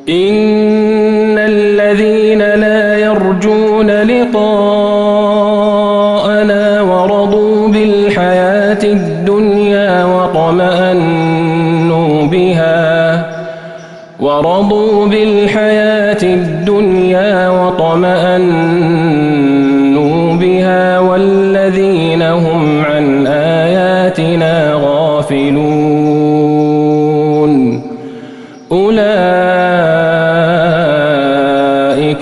إن الذين لا يرجون لقاءنا ورضوا بالحياة الدنيا واطمأنوا بها والذين هم عن آياتنا غافلون أولئك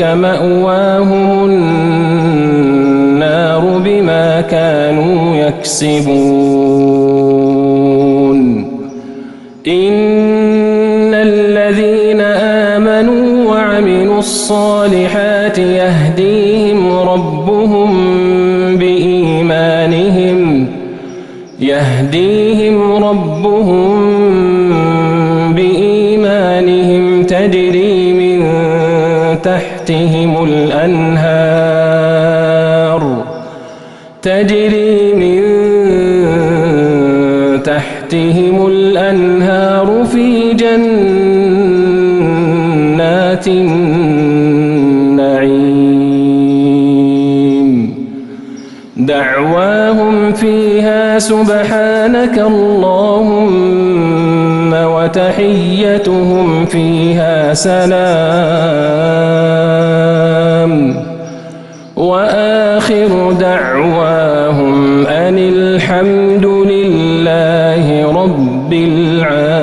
مأواهم النار بما كانوا يكسبون إن الذين آمنوا وعملوا الصالحات يهديهم ربهم تجري من تحتهم الأنهار في جنات النعيم دعواهم فيها سبحانك اللهم وتحيتهم فيها سلام وآخر دعواهم أن الحمد لله رب العالمين.